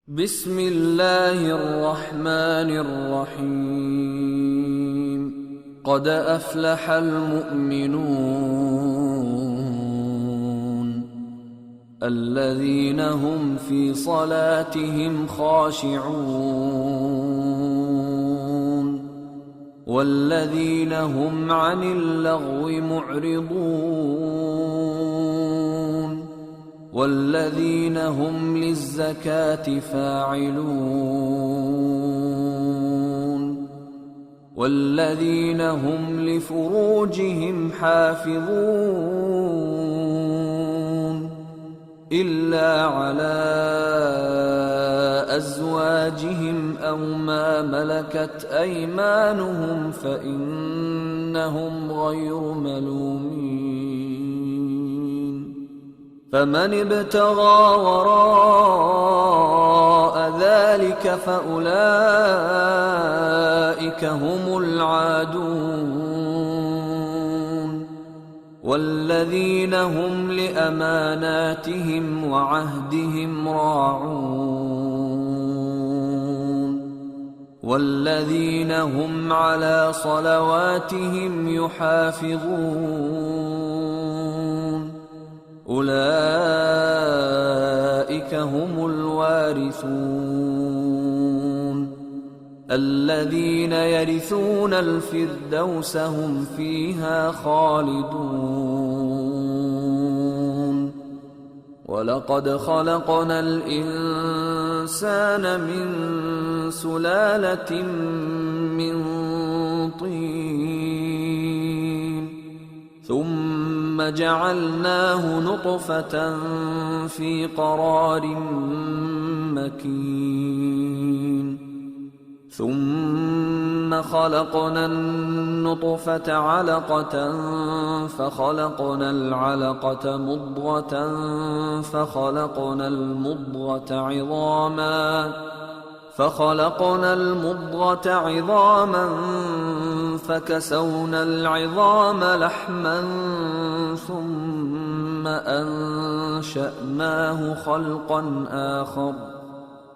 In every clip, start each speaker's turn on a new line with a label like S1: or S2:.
S1: بسم الله الرحمن الرحيم قد أفلح المؤمنون الذين هم في صلاتهم خاشعون والذين هم عن اللغو معرضون والذين هم للزكاة فاعلون والذين هم لفروجهم حافظون إلا على أزواجهم أو ما ملكت أيمانهم فإنهم غير ملومين فمن ابتغى وراء ذلك فأولئك هم العادون والذين هم لأماناتهم وعهدهم راعون والذين هم على صلواتهم يحافظون أولئك هم الوارثون الذين يرثون الفردوس هم فيها خالدون ولقد خلقنا الإنسان من سلالة من طين ثم جعلناه نطفة في قرار مكين ثم خلقنا النطفة علقة فخلقنا العلقة مضغة فخلقنا المضغة عظاما فكسونا العظام لحما ثم أنشأناه خلقا آخر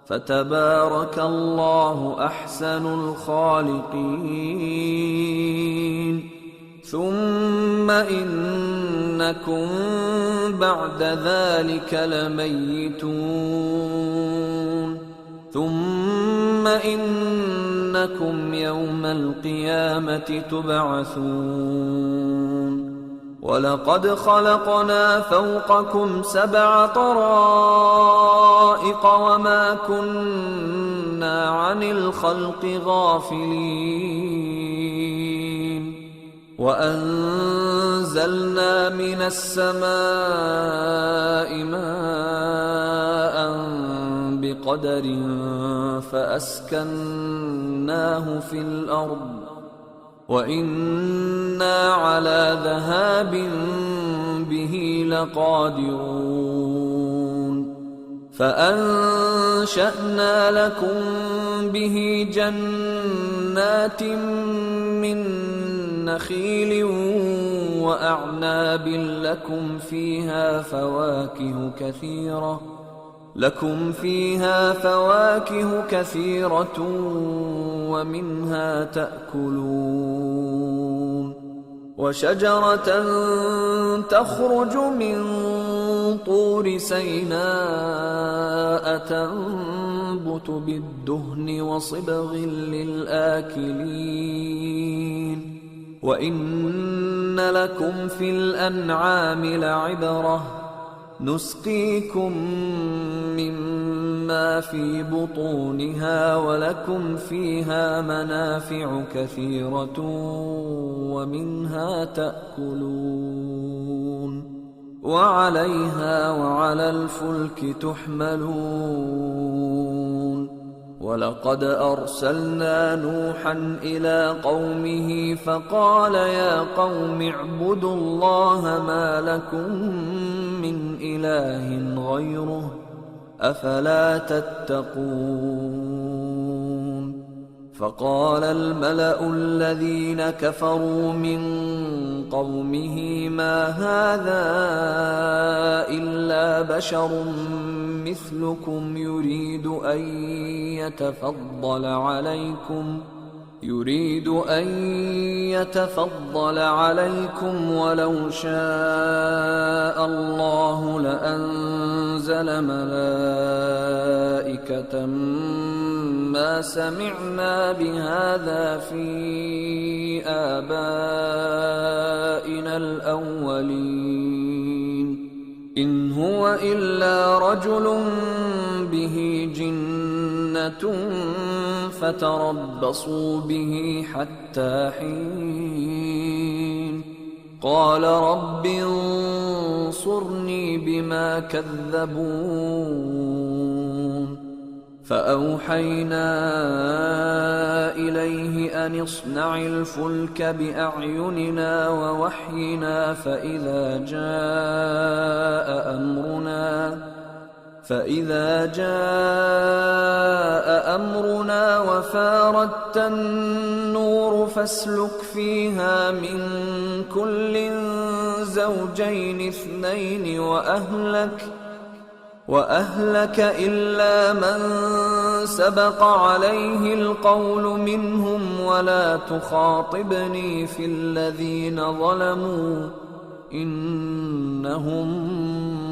S1: فتبارك الله أحسن الخالقين ثم إنكم بعد ذلك لميتون ثم إنكم يوم القيامة تبعثون ولقد خلقنا فوقكم 7 طرائق وما كنا عن الخلق غافلين وأنزلنا من السماء ماء بقدر فأسكناه في الأرض وإنا على ذهاب به لقادرون فأنشأنا لكم به جنات من نخيل وأعناب لكم فيها فواكه كثيرة ومنها تأكلون وشجرة تخرج من طور سيناء تنبت بالدهن وصبغ للآكلين وإن لكم في الأنعام لعبرة نسقيكم مما في بطونها ولكم فيها منافع كثيرة ومنها تأكلون وعليها وعلى الفلك تحملون ولقد أرسلنا نوحا إلى قومه فقال يا قوم اعبدوا الله ما لكم من إله غيره أفلا تتقون فقال الملأ الذين كفروا من قومه ما هذا إلا بشر مثلكم يريد أن يتفضل عليكم ولو شاء الله لأنزل ملائكة ما سمعنا بهذا في آبائنا الأولين إن هو إلا رجل به جنة فتربصوا به حتى حين قال رب انصرني بما كذبون فأوحينا إليه أن اصنع الفلك بأعيننا ووحينا فإذا جاء أمرنا وفاردت النور فاسلك فيها من كل زوجين اثنين وأهلك إلا من سبق عليه القول منهم ولا تخاطبني في الذين ظلموا إنهم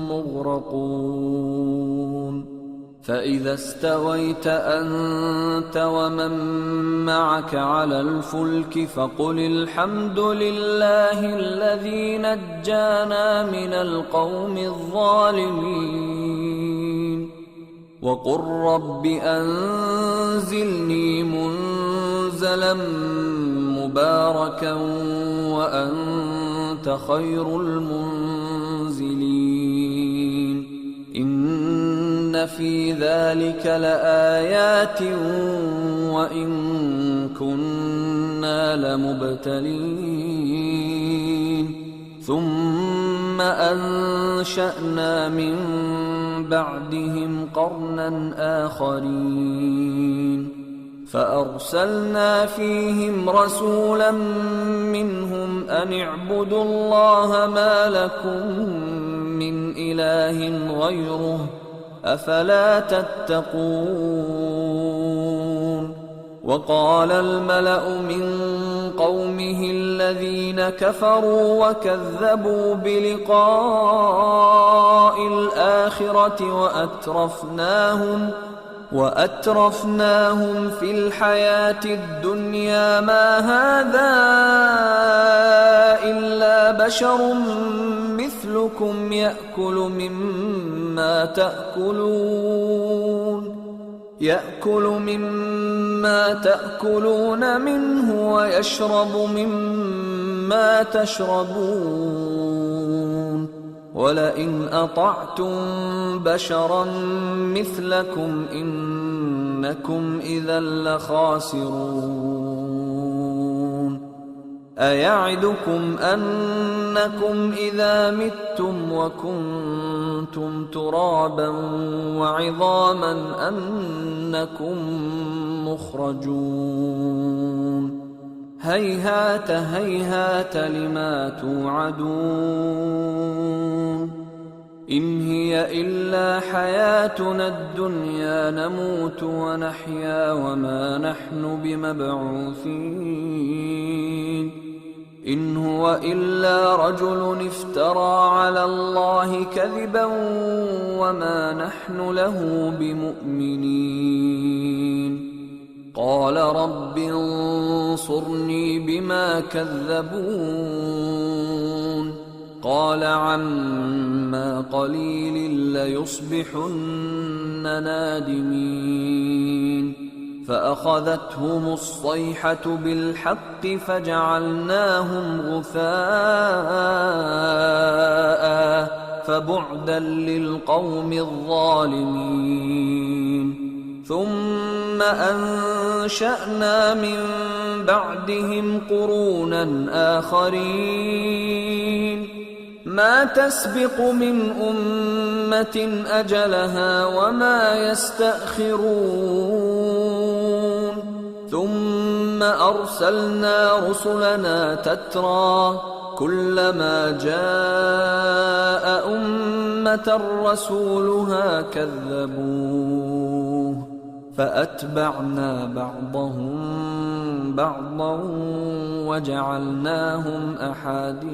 S1: مغرقون فإذا استويت أنت ومن معك على الفلك فقل الحمد لله الذي نجانا من القوم الظالمين وقل رب أنزلني منزلا مباركا وأنت خير المنزلين إن في ذلك لآيات وإن كنا لمبتلين ثم أنشأنا من بعدهم قرنا آخرين فأرسلنا فيهم رسولا منهم أن اعبدوا الله ما لكم من إله غيره أفلا تتقون وقال الملأ من قومه الذين كفروا وكذبوا بلقاء الآخرة وأترفناهم في الحياة الدنيا ما هذا إلا بشر مثلكم يأكل مما تأكلون منه ويشرب مما تشربون ولئن أطعتم بشرا مثلكم إنكم إذا لخاسرون أيعدكم أنكم إذا متم وكنتم ترابا وعظاما أنكم مخرجون هيهات هيهات لما توعدون إن هي إلا حياتنا الدنيا نموت ونحيا وما نحن بمبعوثين إن هو إلا رجل افترى على الله كذبا وما نحن له بمؤمنين قال رب انصرني بما كذبون قال عما قليل ليصبحن نادمين فأخذتهم الصيحة بالحق فجعلناهم غثاء فبعدا للقوم الظالمين ثم أنشأنا من بعدهم قرونا آخرين ما تسبق من أمة أجلها وما يستأخرون ثم أرسلنا رسلنا تترى وكلما جاء أمة رسولها كذبوه فأتبعنا بعضهم بعضا وجعلناهم أحاديث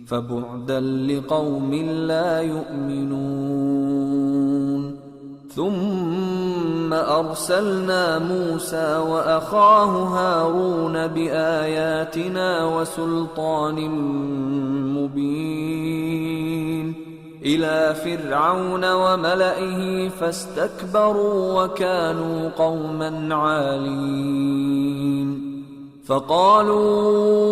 S1: فبعدا لقوم لا يؤمنون. ثم أرسلنا موسى وأخاه هارون بآياتنا وسلطان مبين إلى فرعون وملئه فاستكبروا وكانوا قوما عالين. فقالوا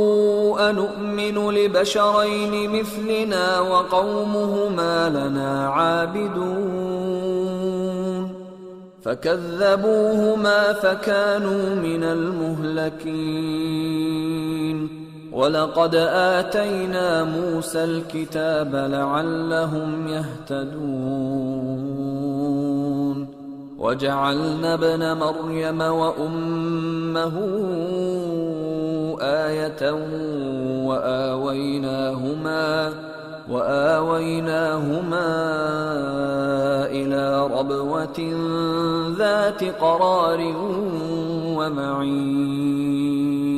S1: أنؤمن لبشرين مثلنا وقومهما لنا عابدون فكذبوهما فكانوا من المهلكين. ولقد آتينا موسى الكتاب لعلهم يهتدون وجعلنا ابن مريم وأمه آية وآويناهما إلى ربوة ذات قرار ومعين.